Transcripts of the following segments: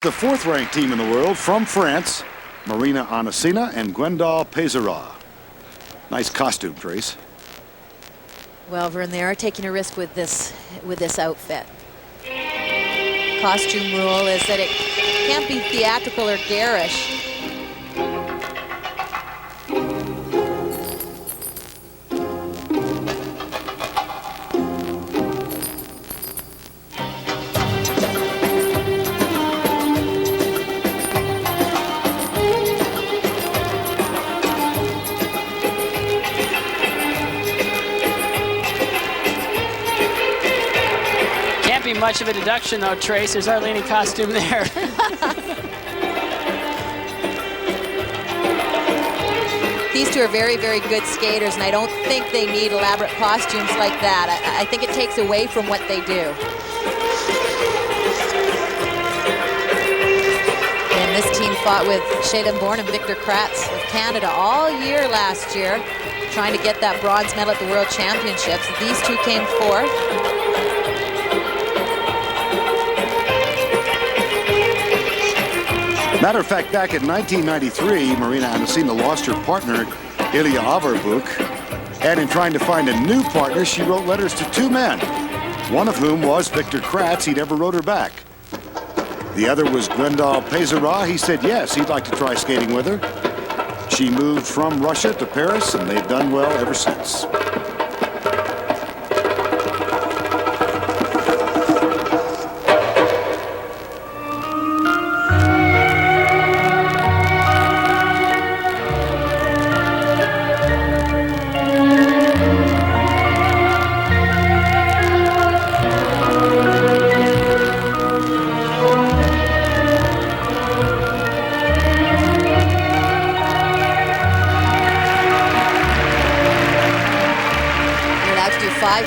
The fourth-ranked team in the world from France, Marina, Anissina, and Gwendal Peizerat. Nice costume, Trace. Well, Vern, they are taking a risk with this outfit. Costume rule is that it can't be theatrical or garish. Much of a deduction though, Trace. There's hardly any costume there. These two are very, very good skaters, and I don't think they need elaborate costumes like that. I think it takes away from what they do. And this team fought with Shayden Bourne and Victor Kratz of Canada all year last year, trying to get that bronze medal at the World Championships. These two came fourth. Matter of fact, back in 1993, Marina Anissina lost her partner, Ilya Averbuk, and in trying to find a new partner, she wrote letters to two men, one of whom was Victor Kratz. He never wrote her back. The other was Gwendal Peizerat. He said yes, he'd like to try skating with her. She moved from Russia to Paris, and they've done well ever since.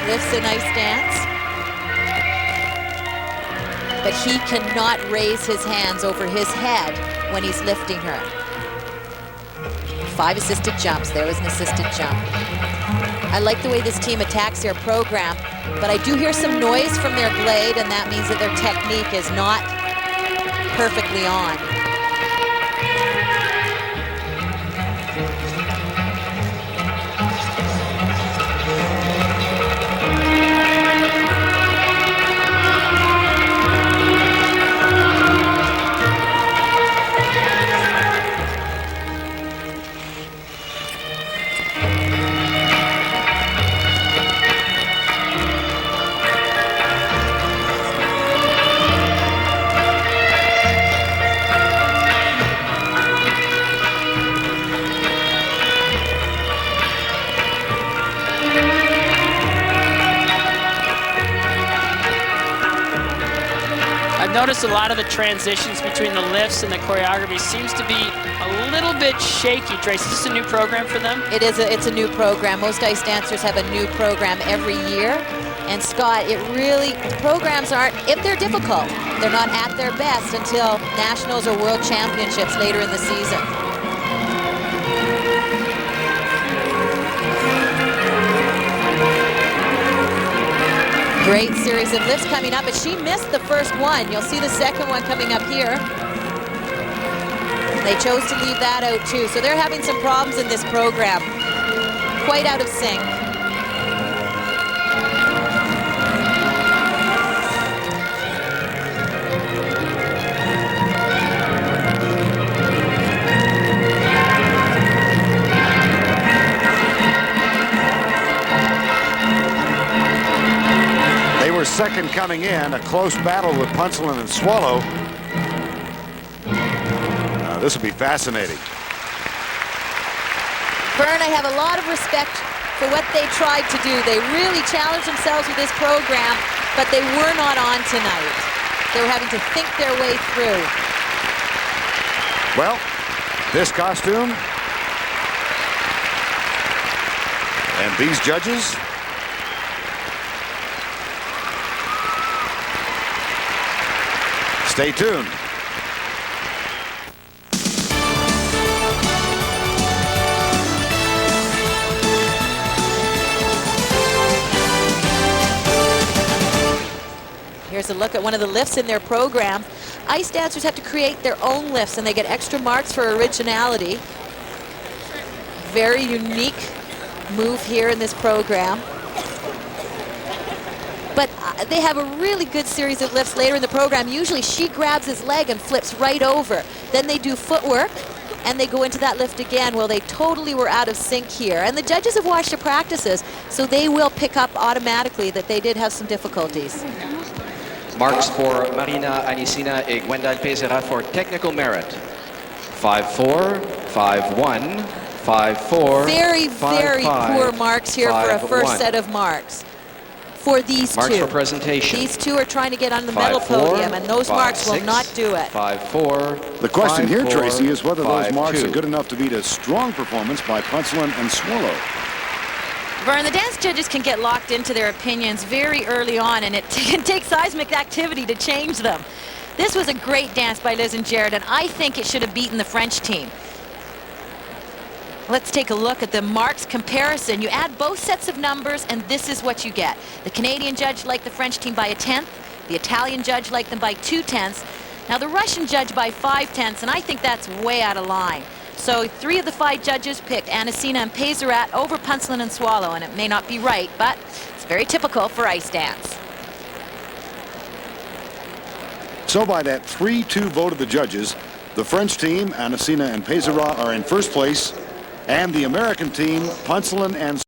Lifts an ice dance, but he cannot raise his hands over his head when he's lifting her. 5 assisted jumps. There was an assisted jump. I like the way this team attacks their program, but I do hear some noise from their blade, and that means that their technique is not perfectly on. Notice a lot of the transitions between the lifts and the choreography seems to be a little bit shaky. Trace, is this a new program for them? It's a new program. Most ice dancers have a new program every year. And Scott, programs aren't, if they're difficult, they're not at their best until nationals or world championships later in the season. Great series of lifts coming up, but she missed the first one. You'll see the second one coming up here. They chose to leave that out too, so they're having some problems in this program. Quite out of sync. Second coming in, a close battle with Punselin and Swallow. This will be fascinating. Vern, I have a lot of respect for what they tried to do. They really challenged themselves with this program, but they were not on tonight. They were having to think their way through. Well, this costume and these judges. Stay tuned. Here's a look at one of the lifts in their program. ice dancers have to create their own lifts, and they get extra marks for originality. Very unique move here in this program. But they have a really good series of lifts later in the program. Usually she grabs his leg and flips right over. Then they do footwork, and they go into that lift again. Well, they totally were out of sync here. And the judges have watched the practices, so they will pick up automatically that they did have some difficulties. Marks for Marina, Anissina and Gwendal Peizerat for technical merit. 5-4, 5-1, 5-4, Very, 5-5, very poor marks here for a first 5-1. set of marks for these Marks two. for presentation. These two are trying to get on the 5-4, medal podium, and those marks will 5-6, not do it. 5-4. The question here, 5-4, Tracy, is whether those 5-2. marks are good enough to beat a strong performance by Punceland and Swallow. Vern, the dance judges can get locked into their opinions very early on, and it can take seismic activity to change them. This was a great dance by Liz and Jared, and I think it should have beaten the French team. Let's take a look at the marks comparison. You add both sets of numbers, and this is what you get. The Canadian judge liked the French team by 1/10. The Italian judge liked them by 2/10. Now the Russian judge by 5/10, and I think that's way out of line. So 3 of the 5 judges picked Anissina and Peizerat over Punceland and Swallow, and it may not be right, but it's very typical for ice dance. So by that 3-2 vote of the judges, the French team, Anissina and Peizerat, are in first place, and the American team, Punceland and